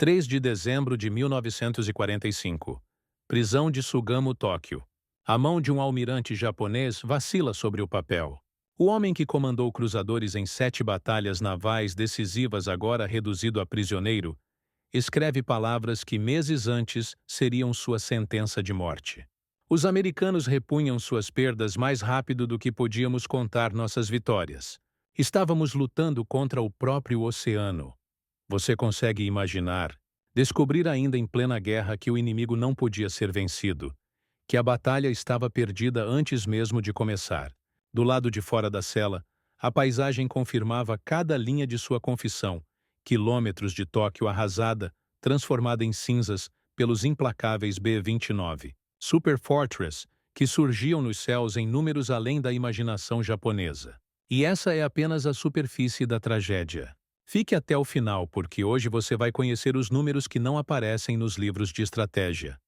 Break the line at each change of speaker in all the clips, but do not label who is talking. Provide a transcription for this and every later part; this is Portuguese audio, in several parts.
3 de dezembro de 1945. Prisão de Sugamo, Tóquio. A mão de um almirante japonês vacila sobre o papel. O homem que comandou cruzadores em 7 batalhas navais decisivas, agora reduzido a prisioneiro, escreve palavras que meses antes seriam sua sentença de morte. Os americanos repunham suas perdas mais rápido do que podíamos contar nossas vitórias. Estávamos lutando contra o próprio oceano. Você consegue imaginar, descobrir ainda em plena guerra que o inimigo não podia ser vencido, que a batalha estava perdida antes mesmo de começar. Do lado de fora da cela, a paisagem confirmava cada linha de sua confissão, quilômetros de Tóquio arrasada, transformada em cinzas pelos implacáveis B-29, Super Fortress, que surgiam nos céus em números além da imaginação japonesa. E essa é apenas a superfície da tragédia. Fique até o final, porque hoje você vai conhecer os números que não aparecem nos livros de estratégia.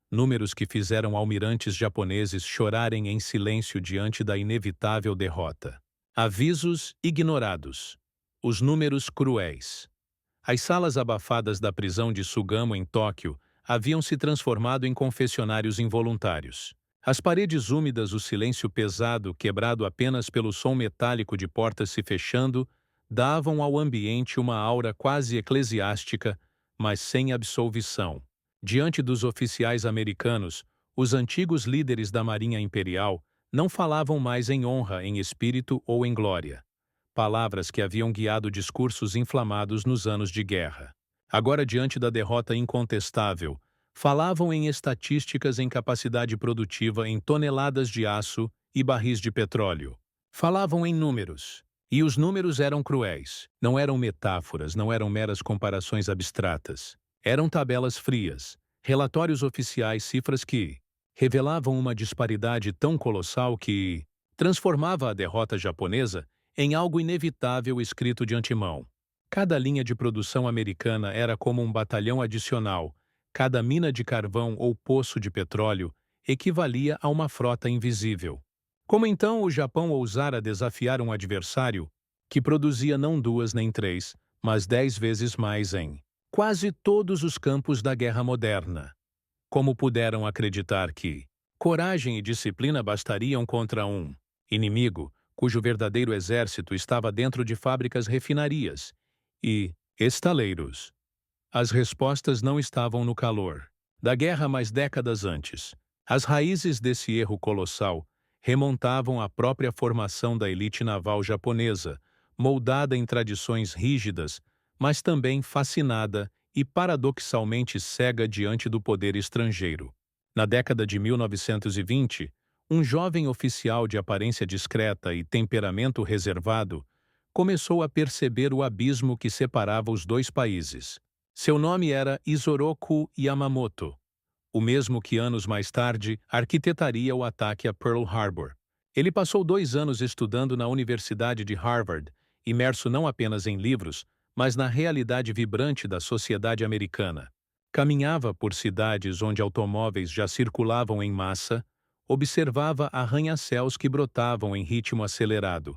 Números que fizeram almirantes japoneses chorarem em silêncio diante da inevitável derrota. Avisos ignorados. Os números cruéis. As salas abafadas da prisão de Sugamo em Tóquio haviam se transformado em confessionários involuntários. As paredes úmidas, o silêncio pesado, quebrado apenas pelo som metálico de portas se fechando, davam ao ambiente uma aura quase eclesiástica, mas sem absolvição. Diante dos oficiais americanos, os antigos líderes da Marinha Imperial não falavam mais em honra, em espírito ou em glória. Palavras que haviam guiado discursos inflamados nos anos de guerra. Agora, diante da derrota incontestável, falavam em estatísticas, em capacidade produtiva, em toneladas de aço e barris de petróleo. Falavam em números. E os números eram cruéis. Não eram metáforas, não eram meras comparações abstratas. Eram tabelas frias, relatórios oficiais, cifras que revelavam uma disparidade tão colossal que transformava a derrota japonesa em algo inevitável escrito de antemão. Cada linha de produção americana era como um batalhão adicional, cada mina de carvão ou poço de petróleo equivalia a uma frota invisível. Como então o Japão ousara desafiar um adversário que produzia não 2 nem 3, mas 10 vezes mais em quase todos os campos da guerra moderna? Como puderam acreditar que coragem e disciplina bastariam contra um inimigo cujo verdadeiro exército estava dentro de fábricas, refinarias e estaleiros? As respostas não estavam no calor da guerra, mas décadas antes. As raízes desse erro colossal remontavam à própria formação da elite naval japonesa, moldada em tradições rígidas, mas também fascinada e paradoxalmente cega diante do poder estrangeiro. Na década de 1920, um jovem oficial de aparência discreta e temperamento reservado começou a perceber o abismo que separava os dois países. Seu nome era Isoroku Yamamoto, o mesmo que anos mais tarde arquitetaria o ataque a Pearl Harbor. Ele passou 2 anos estudando na Universidade de Harvard, imerso não apenas em livros, mas na realidade vibrante da sociedade americana. Caminhava por cidades onde automóveis já circulavam em massa, observava arranha-céus que brotavam em ritmo acelerado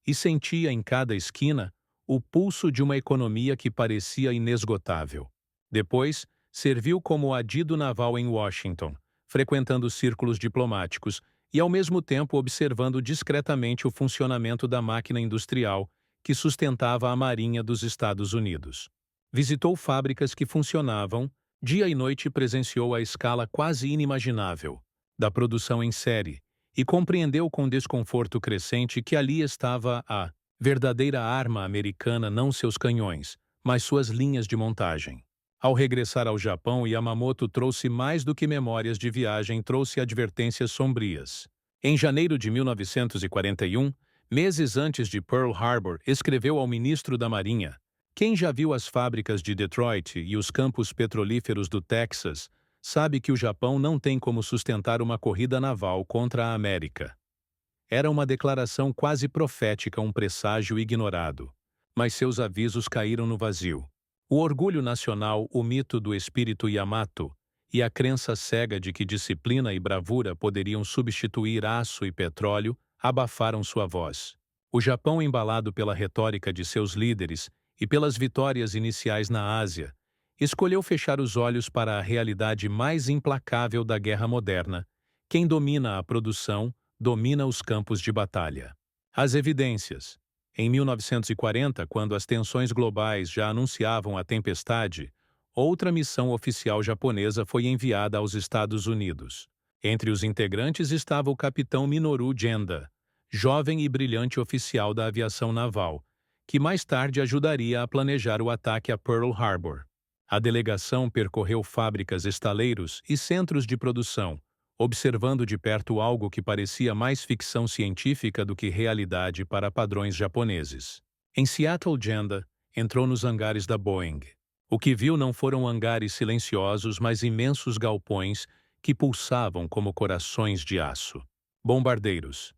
e sentia em cada esquina o pulso de uma economia que parecia inesgotável. Depois, serviu como adido naval em Washington, frequentando círculos diplomáticos e ao mesmo tempo observando discretamente o funcionamento da máquina industrial que sustentava a Marinha dos Estados Unidos. Visitou fábricas que funcionavam, dia e noite presenciou a escala quase inimaginável da produção em série e compreendeu com desconforto crescente que ali estava a verdadeira arma americana, não seus canhões, mas suas linhas de montagem. Ao regressar ao Japão, Yamamoto trouxe mais do que memórias de viagem, trouxe advertências sombrias. Em janeiro de 1941, meses antes de Pearl Harbor, escreveu ao ministro da Marinha: "Quem já viu as fábricas de Detroit e os campos petrolíferos do Texas, sabe que o Japão não tem como sustentar uma corrida naval contra a América." Era uma declaração quase profética, um presságio ignorado. Mas seus avisos caíram no vazio. O orgulho nacional, o mito do espírito Yamato e a crença cega de que disciplina e bravura poderiam substituir aço e petróleo abafaram sua voz. O Japão, embalado pela retórica de seus líderes e pelas vitórias iniciais na Ásia, escolheu fechar os olhos para a realidade mais implacável da guerra moderna. Quem domina a produção, domina os campos de batalha. As evidências. Em 1940, quando as tensões globais já anunciavam a tempestade, outra missão oficial japonesa foi enviada aos Estados Unidos. Entre os integrantes estava o capitão Minoru Genda, jovem e brilhante oficial da aviação naval, que mais tarde ajudaria a planejar o ataque a Pearl Harbor. A delegação percorreu fábricas, estaleiros e centros de produção, observando de perto algo que parecia mais ficção científica do que realidade para padrões japoneses. Em Seattle, Genda entrou nos hangares da Boeing. O que viu não foram hangares silenciosos, mas imensos galpões que pulsavam como corações de aço. Bombardeiros.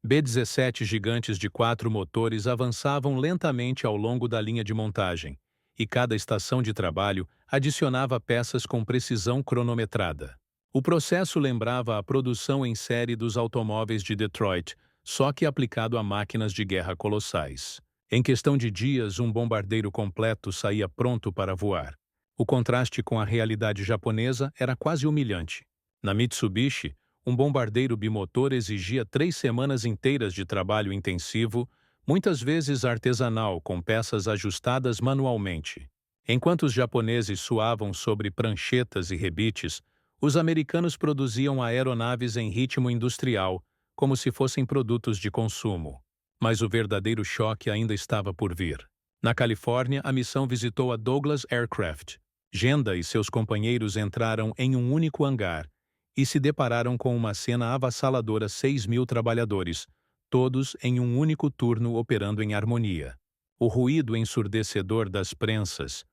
B-17 gigantes de 4 motores avançavam lentamente ao longo da linha de montagem, e cada estação de trabalho adicionava peças com precisão cronometrada. O processo lembrava a produção em série dos automóveis de Detroit, só que aplicado a máquinas de guerra colossais. Em questão de dias, um bombardeiro completo saía pronto para voar. O contraste com a realidade japonesa era quase humilhante. Na Mitsubishi, um bombardeiro bimotor exigia 3 semanas inteiras de trabalho intensivo, muitas vezes artesanal, com peças ajustadas manualmente. Enquanto os japoneses suavam sobre pranchetas e rebites, os americanos produziam aeronaves em ritmo industrial, como se fossem produtos de consumo. Mas o verdadeiro choque ainda estava por vir. Na Califórnia, a missão visitou a Douglas Aircraft. Genda e seus companheiros entraram em um único hangar e se depararam com uma cena avassaladora: 6.000 trabalhadores, todos em um único turno operando em harmonia. O ruído ensurdecedor das prensas,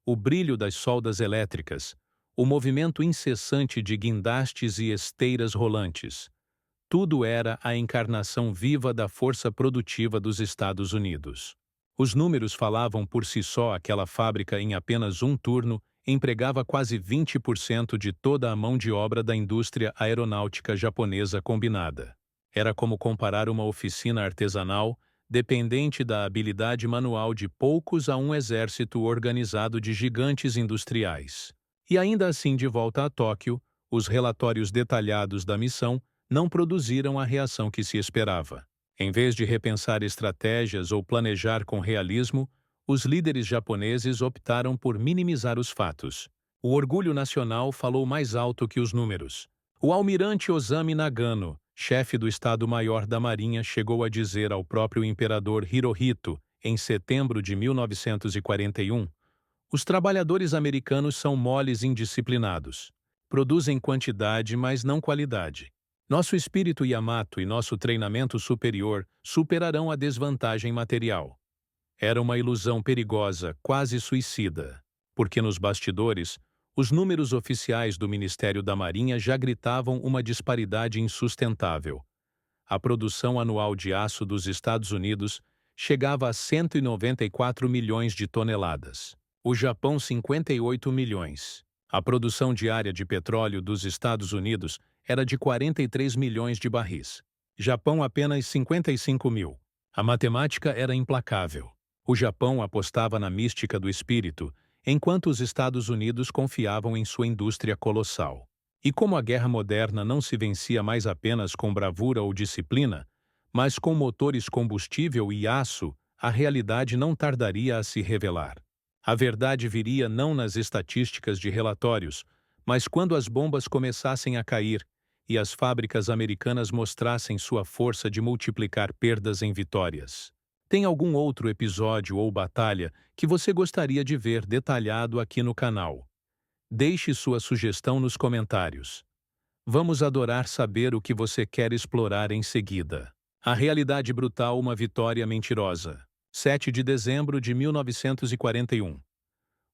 o brilho das soldas elétricas, o movimento incessante de guindastes e esteiras rolantes. Tudo era a encarnação viva da força produtiva dos Estados Unidos. Os números falavam por si só. Aquela fábrica, em apenas um turno, empregava quase 20% de toda a mão de obra da indústria aeronáutica japonesa combinada. Era como comparar uma oficina artesanal, dependente da habilidade manual de poucos, a um exército organizado de gigantes industriais. E ainda assim, de volta a Tóquio, os relatórios detalhados da missão não produziram a reação que se esperava. Em vez de repensar estratégias ou planejar com realismo, os líderes japoneses optaram por minimizar os fatos. O orgulho nacional falou mais alto que os números. O almirante Ozami Nagano, chefe do Estado-Maior da Marinha, chegou a dizer ao próprio imperador Hirohito, em setembro de 1941, os trabalhadores americanos são moles indisciplinados. Produzem quantidade, mas não qualidade. Nosso espírito Yamato e nosso treinamento superior superarão a desvantagem material. Era uma ilusão perigosa, quase suicida, porque nos bastidores, os números oficiais do Ministério da Marinha já gritavam uma disparidade insustentável. A produção anual de aço dos Estados Unidos chegava a 194 milhões de toneladas. O Japão, 58 milhões. A produção diária de petróleo dos Estados Unidos era de 43 milhões de barris. Japão, apenas 55 mil. A matemática era implacável. O Japão apostava na mística do espírito, enquanto os Estados Unidos confiavam em sua indústria colossal. E como a guerra moderna não se vencia mais apenas com bravura ou disciplina, mas com motores combustível e aço, a realidade não tardaria a se revelar. A verdade viria não nas estatísticas de relatórios, mas quando as bombas começassem a cair e as fábricas americanas mostrassem sua força de multiplicar perdas em vitórias. Tem algum outro episódio ou batalha que você gostaria de ver detalhado aqui no canal? Deixe sua sugestão nos comentários. Vamos adorar saber o que você quer explorar em seguida. A realidade brutal, uma vitória mentirosa. 7 de dezembro de 1941.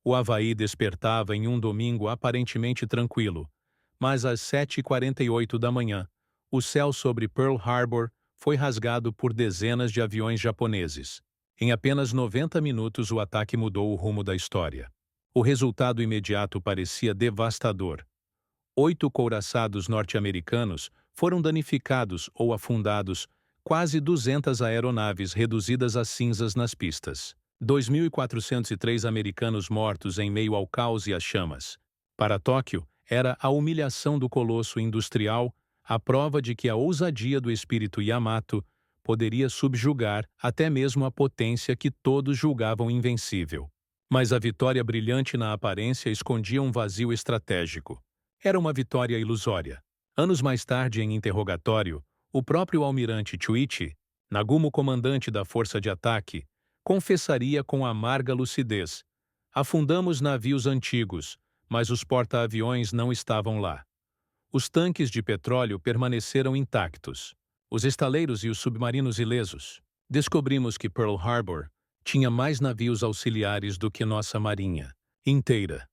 O Havaí despertava em um domingo aparentemente tranquilo, mas às 7h48 da manhã, o céu sobre Pearl Harbor foi rasgado por dezenas de aviões japoneses. Em apenas 90 minutos, o ataque mudou o rumo da história. O resultado imediato parecia devastador. 8 couraçados norte-americanos foram danificados ou afundados, quase 200 aeronaves reduzidas a cinzas nas pistas. 2.403 americanos mortos em meio ao caos e às chamas. Para Tóquio, era a humilhação do colosso industrial, a prova de que a ousadia do espírito Yamato poderia subjugar até mesmo a potência que todos julgavam invencível. Mas a vitória brilhante na aparência escondia um vazio estratégico. Era uma vitória ilusória. Anos mais tarde, em interrogatório, o próprio almirante Chuichi, Nagumo comandante da força de ataque, confessaria com amarga lucidez: afundamos navios antigos, mas os porta-aviões não estavam lá. Os tanques de petróleo permaneceram intactos. Os estaleiros e os submarinos ilesos. Descobrimos que Pearl Harbor tinha mais navios auxiliares do que nossa marinha inteira.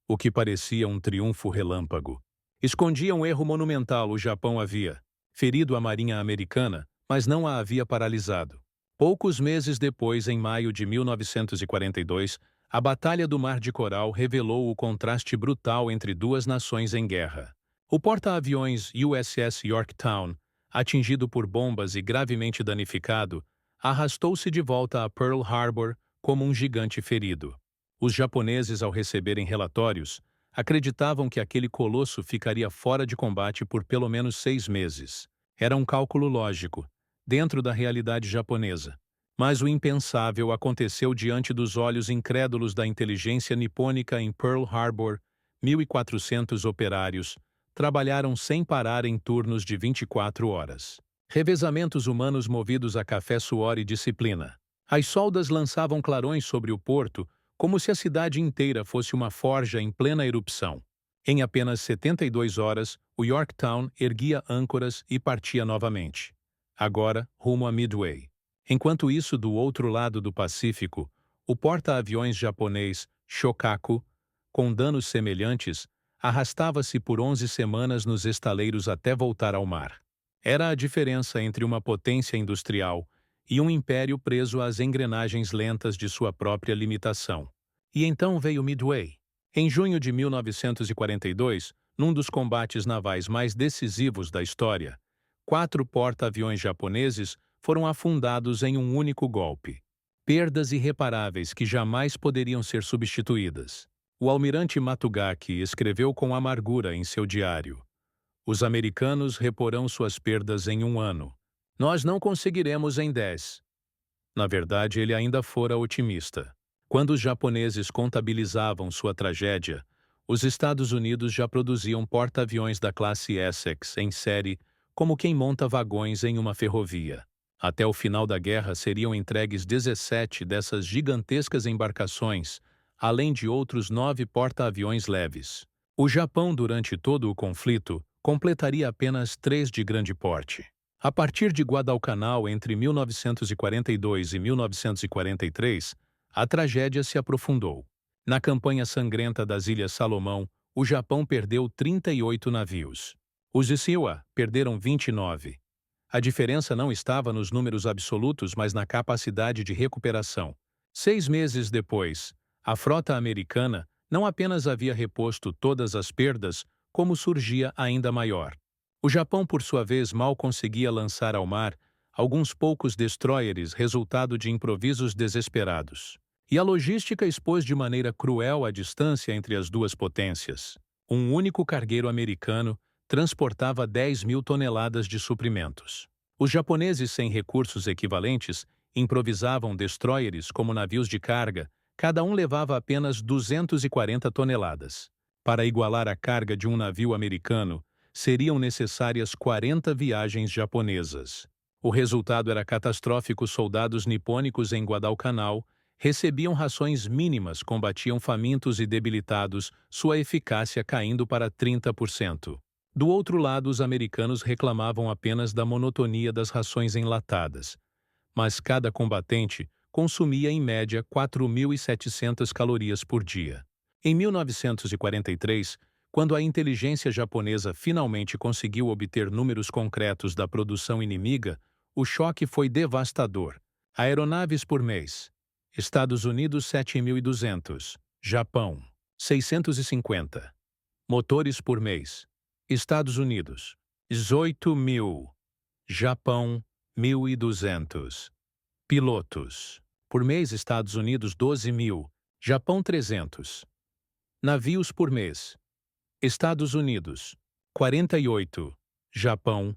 O que parecia um triunfo relâmpago. Escondia um erro monumental: o Japão havia ferido a marinha americana, mas não a havia paralisado. Poucos meses depois, em maio de 1942, a Batalha do Mar de Coral revelou o contraste brutal entre duas nações em guerra. O porta-aviões USS Yorktown, atingido por bombas e gravemente danificado, arrastou-se de volta a Pearl Harbor como um gigante ferido. Os japoneses, ao receberem relatórios, acreditavam que aquele colosso ficaria fora de combate por pelo menos 6 meses. Era um cálculo lógico, dentro da realidade japonesa. Mas o impensável aconteceu diante dos olhos incrédulos da inteligência nipônica em Pearl Harbor. 1.400 operários trabalharam sem parar em turnos de 24 horas. Revezamentos humanos movidos a café, suor e disciplina. As soldas lançavam clarões sobre o porto, como se a cidade inteira fosse uma forja em plena erupção. Em apenas 72 horas, o Yorktown erguia âncoras e partia novamente. Agora, rumo a Midway. Enquanto isso, do outro lado do Pacífico, o porta-aviões japonês Shokaku, com danos semelhantes, arrastava-se por 11 semanas nos estaleiros até voltar ao mar. Era a diferença entre uma potência industrial e um império preso às engrenagens lentas de sua própria limitação. E então veio Midway. Em junho de 1942, num dos combates navais mais decisivos da história, 4 porta-aviões japoneses foram afundados em um único golpe. Perdas irreparáveis que jamais poderiam ser substituídas. O almirante Matugaki escreveu com amargura em seu diário: os americanos reporão suas perdas em 1 ano. Nós não conseguiremos em 10. Na verdade, ele ainda fora otimista. Quando os japoneses contabilizavam sua tragédia, os Estados Unidos já produziam porta-aviões da classe Essex em série, como quem monta vagões em uma ferrovia. Até o final da guerra seriam entregues 17 dessas gigantescas embarcações, além de outros 9 porta-aviões leves. O Japão, durante todo o conflito, completaria apenas 3 de grande porte. A partir de Guadalcanal, entre 1942 e 1943, a tragédia se aprofundou. Na campanha sangrenta das Ilhas Salomão, o Japão perdeu 38 navios. Os Isuiwa perderam 29. A diferença não estava nos números absolutos, mas na capacidade de recuperação. 6 meses depois, a frota americana não apenas havia reposto todas as perdas, como surgia ainda maior. O Japão, por sua vez, mal conseguia lançar ao mar alguns poucos destroyers, resultado de improvisos desesperados. E a logística expôs de maneira cruel a distância entre as duas potências. Um único cargueiro americano transportava 10.000 toneladas de suprimentos. Os japoneses, sem recursos equivalentes, improvisavam destroyers como navios de carga. Cada um levava apenas 240 toneladas. Para igualar a carga de um navio americano, seriam necessárias 40 viagens japonesas. O resultado era catastrófico. Soldados nipônicos em Guadalcanal recebiam rações mínimas, combatiam famintos e debilitados, sua eficácia caindo para 30%. Do outro lado, os americanos reclamavam apenas da monotonia das rações enlatadas. Mas cada combatente consumia em média 4.700 calorias por dia. Em 1943, quando a inteligência japonesa finalmente conseguiu obter números concretos da produção inimiga, o choque foi devastador. Aeronaves por mês. Estados Unidos 7.200. Japão 650. Motores por mês. Estados Unidos 18.000. Japão 1.200. Pilotos Por mês, Estados Unidos 12.000, Japão 300. Navios por mês. Estados Unidos 48, Japão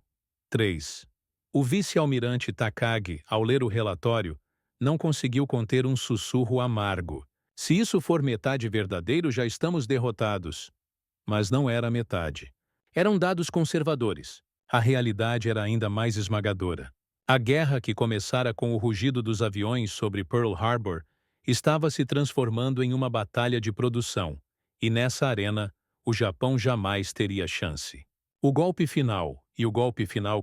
3. O vice-almirante Takagi, ao ler o relatório, não conseguiu conter um sussurro amargo. Se isso for metade verdadeiro, já estamos derrotados. Mas não era metade. Eram dados conservadores. A realidade era ainda mais esmagadora. A guerra, que começara com o rugido dos aviões sobre Pearl Harbor, estava se transformando em uma batalha de produção, e nessa arena, o Japão jamais teria chance. O golpe final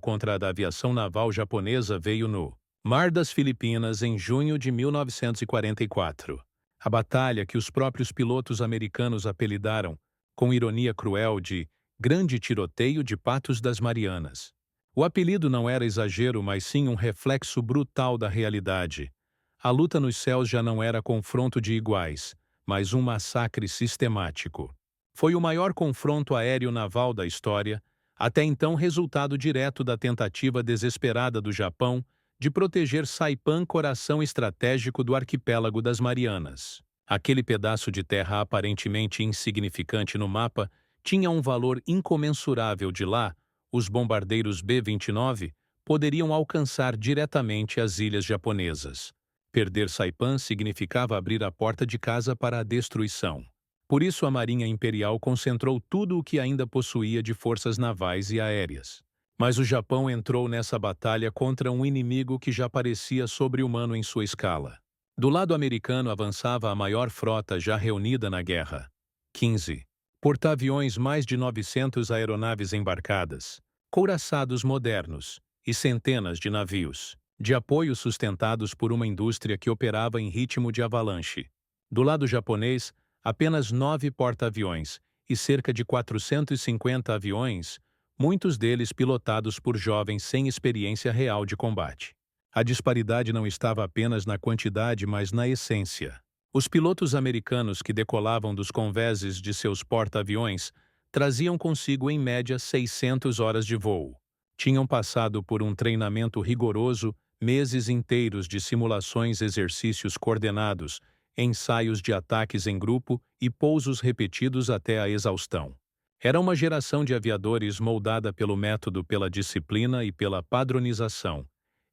contra a aviação naval japonesa veio no Mar das Filipinas em junho de 1944. A batalha, que os próprios pilotos americanos apelidaram, com ironia cruel, de Grande Tiroteio de Patos das Marianas. O apelido não era exagero, mas sim um reflexo brutal da realidade. A luta nos céus já não era confronto de iguais, mas um massacre sistemático. Foi o maior confronto aéreo-naval da história, até então resultado direto da tentativa desesperada do Japão de proteger Saipan, coração estratégico do arquipélago das Marianas. Aquele pedaço de terra aparentemente insignificante no mapa tinha um valor incomensurável. De lá, os bombardeiros B-29 poderiam alcançar diretamente as ilhas japonesas. Perder Saipan significava abrir a porta de casa para a destruição. Por isso, a Marinha Imperial concentrou tudo o que ainda possuía de forças navais e aéreas. Mas o Japão entrou nessa batalha contra um inimigo que já parecia sobre-humano em sua escala. Do lado americano avançava a maior frota já reunida na guerra. 15 porta-aviões, mais de 900 aeronaves embarcadas, couraçados modernos e centenas de navios de apoio sustentados por uma indústria que operava em ritmo de avalanche. Do lado japonês, apenas 9 porta-aviões e cerca de 450 aviões, muitos deles pilotados por jovens sem experiência real de combate. A disparidade não estava apenas na quantidade, mas na essência. Os pilotos americanos que decolavam dos convéses de seus porta-aviões traziam consigo em média 600 horas de voo. Tinham passado por um treinamento rigoroso, meses inteiros de simulações, exercícios coordenados, ensaios de ataques em grupo e pousos repetidos até a exaustão. Era uma geração de aviadores moldada pelo método, pela disciplina e pela padronização,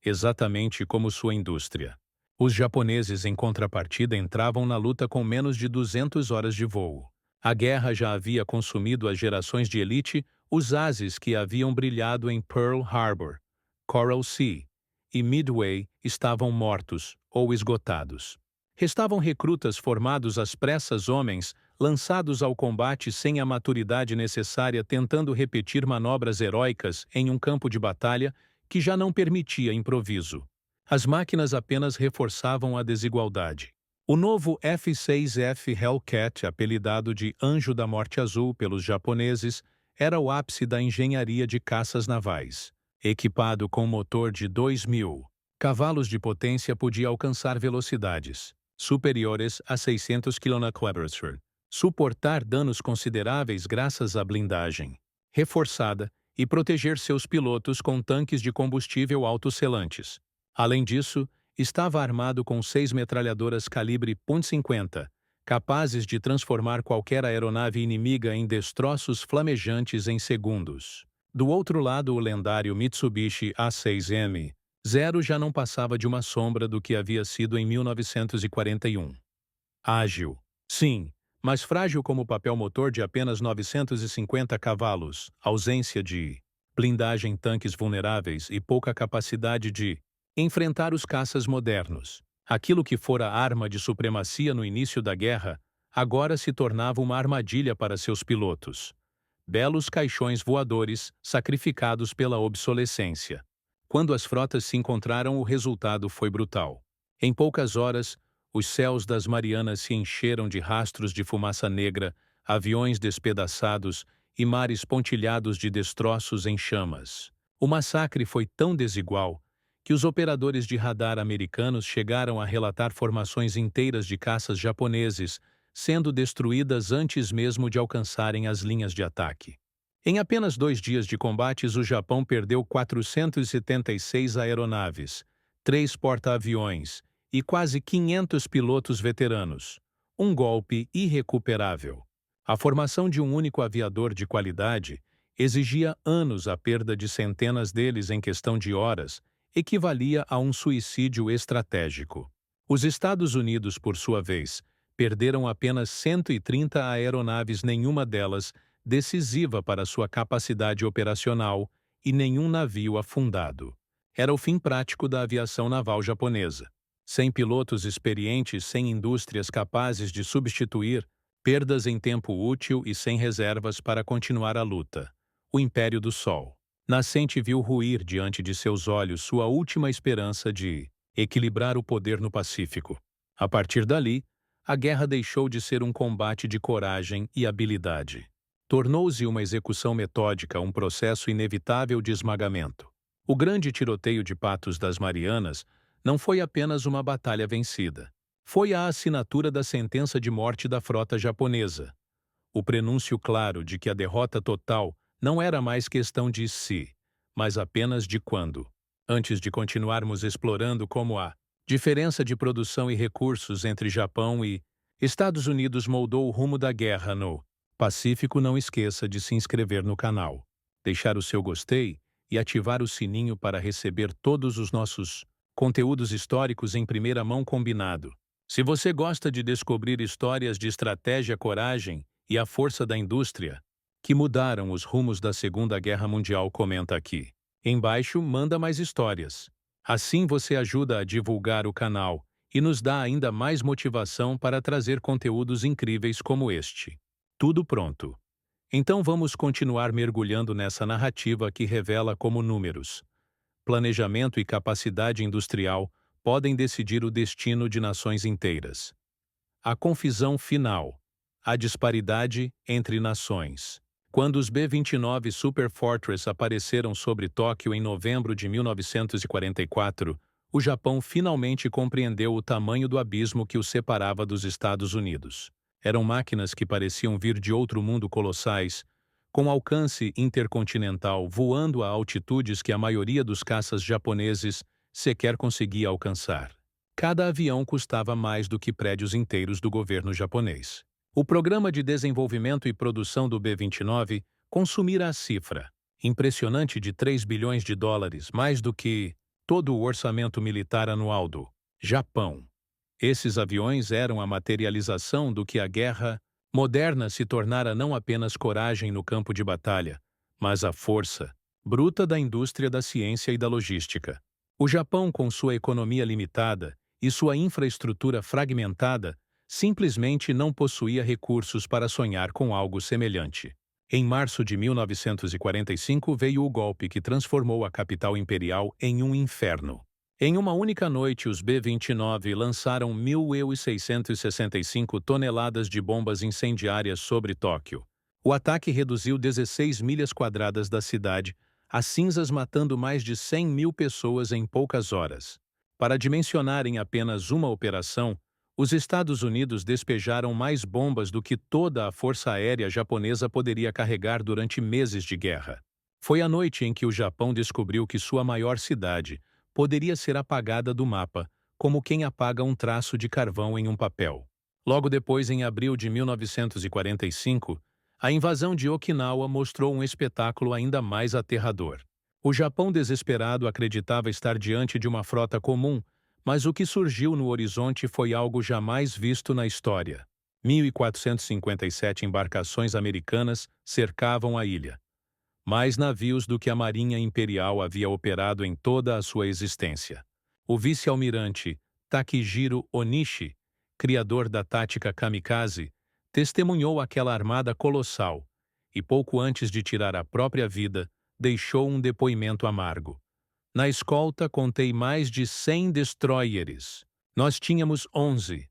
exatamente como sua indústria. Os japoneses, em contrapartida, entravam na luta com menos de 200 horas de voo. A guerra já havia consumido as gerações de elite, os ases que haviam brilhado em Pearl Harbor, Coral Sea e Midway estavam mortos ou esgotados. Restavam recrutas formados às pressas, homens lançados ao combate sem a maturidade necessária, tentando repetir manobras heróicas em um campo de batalha que já não permitia improviso. As máquinas apenas reforçavam a desigualdade. O novo F-6F Hellcat, apelidado de Anjo da Morte Azul pelos japoneses, era o ápice da engenharia de caças navais. Equipado com motor de 2.000 cavalos de potência, podia alcançar velocidades superiores a 600 km/h, suportar danos consideráveis graças à blindagem reforçada e proteger seus pilotos com tanques de combustível autosselantes. Além disso, estava armado com 6 metralhadoras calibre .50, capazes de transformar qualquer aeronave inimiga em destroços flamejantes em segundos. Do outro lado, o lendário Mitsubishi A6M-0 já não passava de uma sombra do que havia sido em 1941. Ágil, sim, mas frágil como papel, motor de apenas 950 cavalos, ausência de blindagem, tanques vulneráveis e pouca capacidade de enfrentar os caças modernos. Aquilo que fora arma de supremacia no início da guerra, agora se tornava uma armadilha para seus pilotos. Belos caixões voadores sacrificados pela obsolescência. Quando as frotas se encontraram, o resultado foi brutal. Em poucas horas, os céus das Marianas se encheram de rastros de fumaça negra, aviões despedaçados e mares pontilhados de destroços em chamas. O massacre foi tão desigual que os operadores de radar americanos chegaram a relatar formações inteiras de caças japoneses sendo destruídas antes mesmo de alcançarem as linhas de ataque. Em apenas 2 dias de combates, o Japão perdeu 476 aeronaves, 3 porta-aviões e quase 500 pilotos veteranos. Um golpe irrecuperável. A formação de um único aviador de qualidade exigia anos. A perda de centenas deles em questão de horas equivalia a um suicídio estratégico. Os Estados Unidos, por sua vez, perderam apenas 130 aeronaves, nenhuma delas decisiva para sua capacidade operacional, e nenhum navio afundado. Era o fim prático da aviação naval japonesa. Sem pilotos experientes, sem indústrias capazes de substituir, perdas em tempo útil e sem reservas para continuar a luta. O Império do Sol nascente viu ruir diante de seus olhos sua última esperança de equilibrar o poder no Pacífico. A partir dali, a guerra deixou de ser um combate de coragem e habilidade. Tornou-se uma execução metódica, um processo inevitável de esmagamento. O grande tiroteio de Patos das Marianas não foi apenas uma batalha vencida. Foi a assinatura da sentença de morte da frota japonesa. O prenúncio claro de que a derrota total não era mais questão de se, mas apenas de quando. Antes de continuarmos explorando como a diferença de produção e recursos entre Japão e Estados Unidos moldou o rumo da guerra no Pacífico, não esqueça de se inscrever no canal, deixar o seu gostei e ativar o sininho para receber todos os nossos conteúdos históricos em primeira mão. Combinado. Se você gosta de descobrir histórias de estratégia, coragem e a força da indústria que mudaram os rumos da Segunda Guerra Mundial, comenta aqui embaixo, manda mais histórias. Assim você ajuda a divulgar o canal e nos dá ainda mais motivação para trazer conteúdos incríveis como este. Tudo pronto. Então vamos continuar mergulhando nessa narrativa que revela como números, planejamento e capacidade industrial podem decidir o destino de nações inteiras. A confusão final. A disparidade entre nações. Quando os B-29 Super Fortress apareceram sobre Tóquio em novembro de 1944, o Japão finalmente compreendeu o tamanho do abismo que o separava dos Estados Unidos. Eram máquinas que pareciam vir de outro mundo, colossais, com alcance intercontinental, voando a altitudes que a maioria dos caças japoneses sequer conseguia alcançar. Cada avião custava mais do que prédios inteiros do governo japonês. O programa de desenvolvimento e produção do B-29 consumira a cifra impressionante de 3 bilhões de dólares, mais do que todo o orçamento militar anual do Japão. Esses aviões eram a materialização do que a guerra moderna se tornara: não apenas coragem no campo de batalha, mas a força bruta da indústria da ciência e da logística. O Japão, com sua economia limitada e sua infraestrutura fragmentada, simplesmente não possuía recursos para sonhar com algo semelhante. Em março de 1945 veio o golpe que transformou a capital imperial em um inferno. Em uma única noite, os B-29 lançaram 1.665 toneladas de bombas incendiárias sobre Tóquio. O ataque reduziu 16 milhas quadradas da cidade a cinzas, matando mais de 100 mil pessoas em poucas horas. Para dimensionar em apenas uma operação, os Estados Unidos despejaram mais bombas do que toda a força aérea japonesa poderia carregar durante meses de guerra. Foi a noite em que o Japão descobriu que sua maior cidade poderia ser apagada do mapa, como quem apaga um traço de carvão em um papel. Logo depois, em abril de 1945, a invasão de Okinawa mostrou um espetáculo ainda mais aterrador. O Japão, desesperado, acreditava estar diante de uma frota comum, mas o que surgiu no horizonte foi algo jamais visto na história. 1.457 embarcações americanas cercavam a ilha. Mais navios do que a Marinha Imperial havia operado em toda a sua existência. O vice-almirante Takijiro Onishi, criador da tática kamikaze, testemunhou aquela armada colossal e, pouco antes de tirar a própria vida, deixou um depoimento amargo. Na escolta, contei mais de 100 destroyers. Nós tínhamos 11.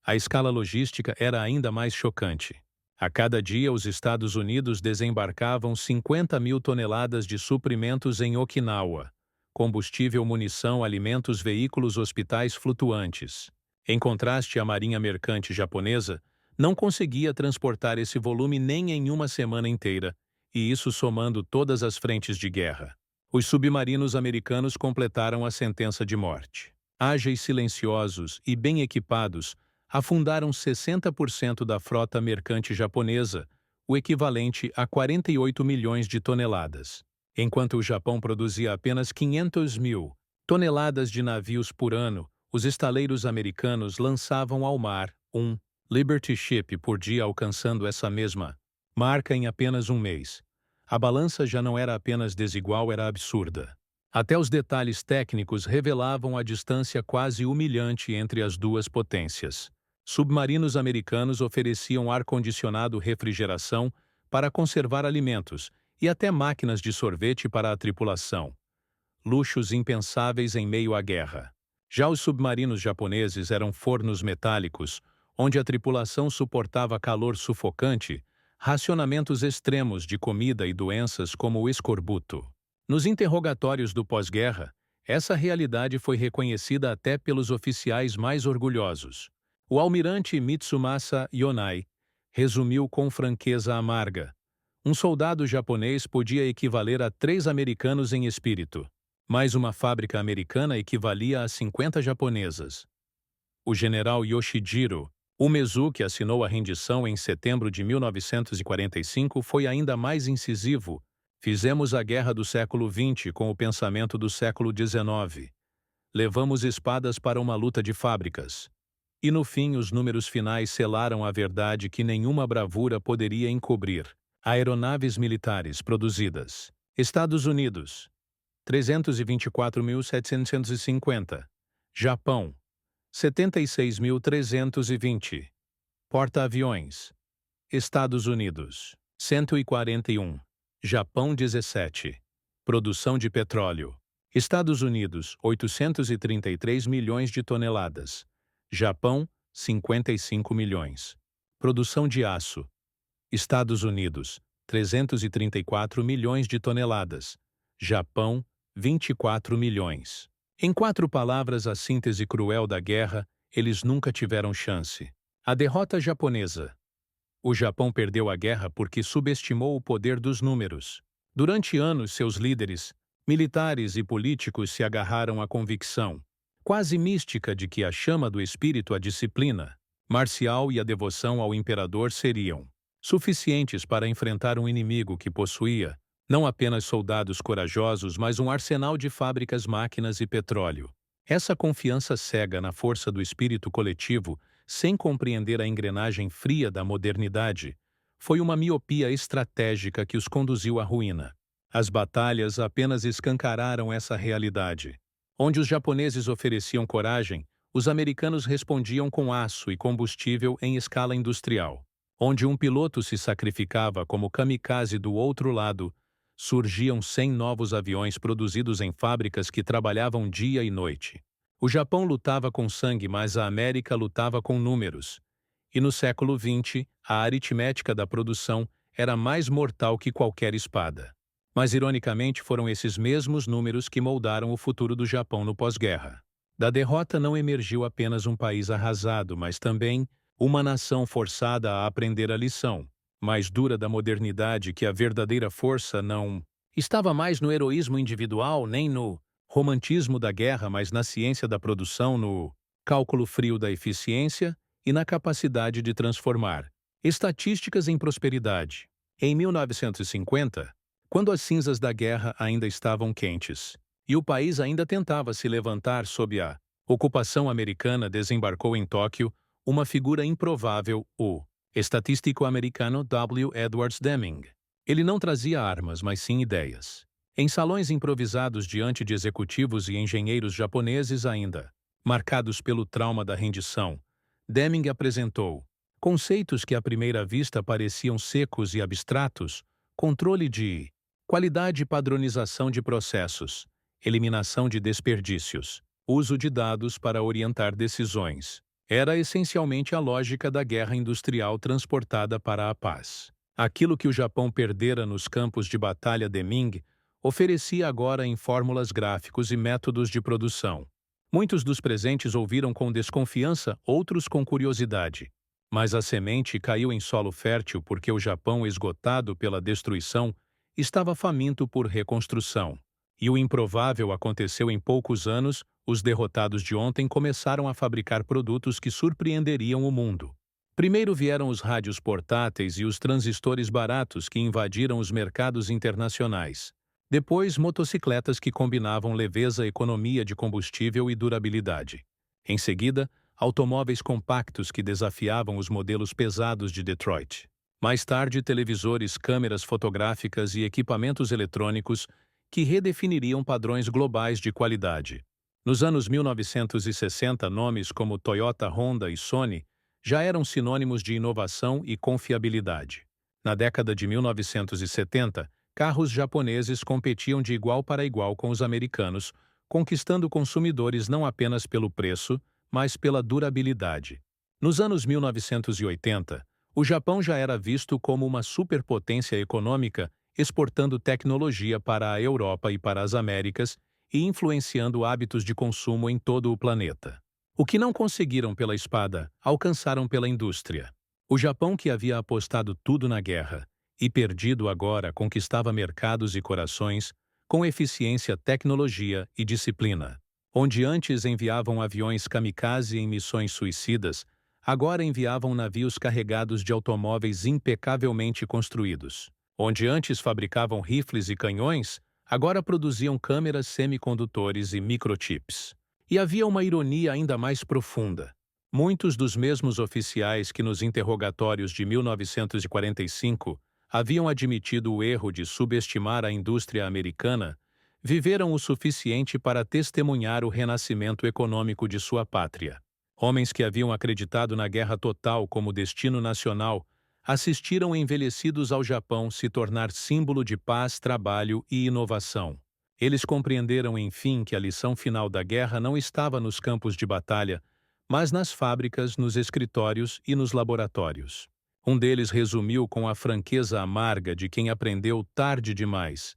A escala logística era ainda mais chocante. A cada dia, os Estados Unidos desembarcavam 50 mil toneladas de suprimentos em Okinawa: combustível, munição, alimentos, veículos, hospitais flutuantes. Em contraste, a Marinha Mercante japonesa não conseguia transportar esse volume nem em uma semana inteira, e isso somando todas as frentes de guerra. Os submarinos americanos completaram a sentença de morte. Ágeis, silenciosos e bem equipados, afundaram 60% da frota mercante japonesa, o equivalente a 48 milhões de toneladas. Enquanto o Japão produzia apenas 500 mil toneladas de navios por ano, os estaleiros americanos lançavam ao mar um Liberty Ship por dia, alcançando essa mesma marca em apenas um mês. A balança já não era apenas desigual, era absurda. Até os detalhes técnicos revelavam a distância quase humilhante entre as duas potências. Submarinos americanos ofereciam ar-condicionado, refrigeração para conservar alimentos e até máquinas de sorvete para a tripulação. Luxos impensáveis em meio à guerra. Já os submarinos japoneses eram fornos metálicos, onde a tripulação suportava calor sufocante, racionamentos extremos de comida e doenças como o escorbuto. Nos interrogatórios do pós-guerra, essa realidade foi reconhecida até pelos oficiais mais orgulhosos. O almirante Mitsumasa Yonai resumiu com franqueza amarga: um soldado japonês podia equivaler a 3 americanos em espírito, mas uma fábrica americana equivalia a 50 japonesas. O general Yoshijiro Umezu, que assinou a rendição em setembro de 1945, foi ainda mais incisivo: fizemos a guerra do século XX com o pensamento do século XIX. Levamos espadas para uma luta de fábricas. E no fim, os números finais selaram a verdade que nenhuma bravura poderia encobrir. Aeronaves militares produzidas. Estados Unidos, 324.750. Japão, 76.320. Porta-aviões. Estados Unidos, 141. Japão, 17. Produção de petróleo. Estados Unidos, 833 milhões de toneladas. Japão, 55 milhões. Produção de aço. Estados Unidos, 334 milhões de toneladas. Japão, 24 milhões. Em 4 palavras, a síntese cruel da guerra: eles nunca tiveram chance. A derrota japonesa. O Japão perdeu a guerra porque subestimou o poder dos números. Durante anos, seus líderes, militares e políticos se agarraram à convicção quase mística de que a chama do espírito, a disciplina marcial e a devoção ao imperador seriam suficientes para enfrentar um inimigo que possuía não apenas soldados corajosos, mas um arsenal de fábricas, máquinas e petróleo. Essa confiança cega na força do espírito coletivo, sem compreender a engrenagem fria da modernidade, foi uma miopia estratégica que os conduziu à ruína. As batalhas apenas escancararam essa realidade. Onde os japoneses ofereciam coragem, os americanos respondiam com aço e combustível em escala industrial. Onde um piloto se sacrificava como kamikaze, do outro lado, surgiam 100 novos aviões produzidos em fábricas que trabalhavam dia e noite. O Japão lutava com sangue, mas a América lutava com números. E no século XX, a aritmética da produção era mais mortal que qualquer espada. Mas, ironicamente, foram esses mesmos números que moldaram o futuro do Japão no pós-guerra. Da derrota não emergiu apenas um país arrasado, mas também uma nação forçada a aprender a lição mais dura da modernidade, que a verdadeira força não estava mais no heroísmo individual, nem no romantismo da guerra, mas na ciência da produção, no cálculo frio da eficiência e na capacidade de transformar estatísticas em prosperidade. Em 1950, quando as cinzas da guerra ainda estavam quentes e o país ainda tentava se levantar sob a ocupação americana, desembarcou em Tóquio uma figura improvável, o estatístico americano W. Edwards Deming. Ele não trazia armas, mas sim ideias. Em salões improvisados diante de executivos e engenheiros japoneses ainda marcados pelo trauma da rendição, Deming apresentou conceitos que à primeira vista pareciam secos e abstratos: controle de qualidade e padronização de processos, eliminação de desperdícios, uso de dados para orientar decisões. Era essencialmente a lógica da guerra industrial transportada para a paz. Aquilo que o Japão perdera nos campos de batalha, Deming oferecia agora em fórmulas, gráficos e métodos de produção. Muitos dos presentes ouviram com desconfiança, outros com curiosidade. Mas a semente caiu em solo fértil porque o Japão, esgotado pela destruição, estava faminto por reconstrução. E o improvável aconteceu em poucos anos, os derrotados de ontem começaram a fabricar produtos que surpreenderiam o mundo. Primeiro vieram os rádios portáteis e os transistores baratos que invadiram os mercados internacionais. Depois, motocicletas que combinavam leveza, economia de combustível e durabilidade. Em seguida, automóveis compactos que desafiavam os modelos pesados de Detroit. Mais tarde, televisores, câmeras fotográficas e equipamentos eletrônicos que redefiniriam padrões globais de qualidade. Nos anos 1960, nomes como Toyota, Honda e Sony já eram sinônimos de inovação e confiabilidade. Na década de 1970, carros japoneses competiam de igual para igual com os americanos, conquistando consumidores não apenas pelo preço, mas pela durabilidade. Nos anos 1980, o Japão já era visto como uma superpotência econômica, exportando tecnologia para a Europa e para as Américas e influenciando hábitos de consumo em todo o planeta. O que não conseguiram pela espada, alcançaram pela indústria. O Japão, que havia apostado tudo na guerra e perdido agora, conquistava mercados e corações com eficiência, tecnologia e disciplina. Onde antes enviavam aviões kamikaze em missões suicidas, agora enviavam navios carregados de automóveis impecavelmente construídos. Onde antes fabricavam rifles e canhões, agora produziam câmeras, semicondutores e microchips. E havia uma ironia ainda mais profunda. Muitos dos mesmos oficiais que nos interrogatórios de 1945 haviam admitido o erro de subestimar a indústria americana, viveram o suficiente para testemunhar o renascimento econômico de sua pátria. Homens que haviam acreditado na guerra total como destino nacional assistiram envelhecidos ao Japão se tornar símbolo de paz, trabalho e inovação. Eles compreenderam, enfim, que a lição final da guerra não estava nos campos de batalha, mas nas fábricas, nos escritórios e nos laboratórios. Um deles resumiu com a franqueza amarga de quem aprendeu tarde demais.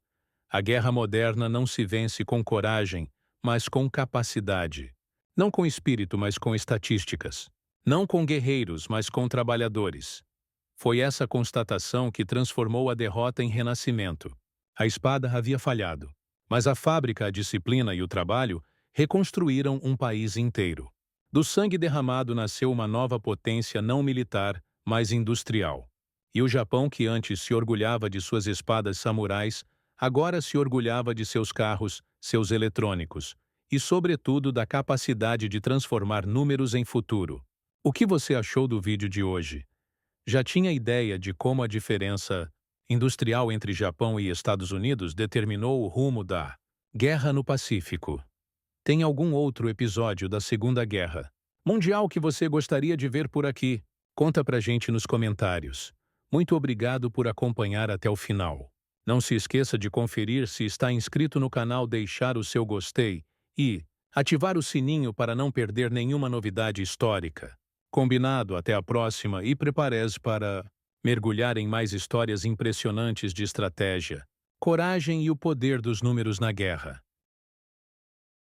A guerra moderna não se vence com coragem, mas com capacidade. Não com espírito, mas com estatísticas. Não com guerreiros, mas com trabalhadores. Foi essa constatação que transformou a derrota em renascimento. A espada havia falhado, mas a fábrica, a disciplina e o trabalho reconstruíram um país inteiro. Do sangue derramado nasceu uma nova potência não militar, mas industrial. E o Japão, que antes se orgulhava de suas espadas samurais, agora se orgulhava de seus carros, seus eletrônicos, e, sobretudo, da capacidade de transformar números em futuro. O que você achou do vídeo de hoje? Já tinha ideia de como a diferença industrial entre Japão e Estados Unidos determinou o rumo da Guerra no Pacífico? Tem algum outro episódio da Segunda Guerra Mundial que você gostaria de ver por aqui? Conta pra gente nos comentários. Muito obrigado por acompanhar até o final. Não se esqueça de conferir se está inscrito no canal, deixar o seu gostei e ativar o sininho para não perder nenhuma novidade histórica. Combinado? Até a próxima e prepare-se para mergulhar em mais histórias impressionantes de estratégia, coragem e o poder dos números na guerra.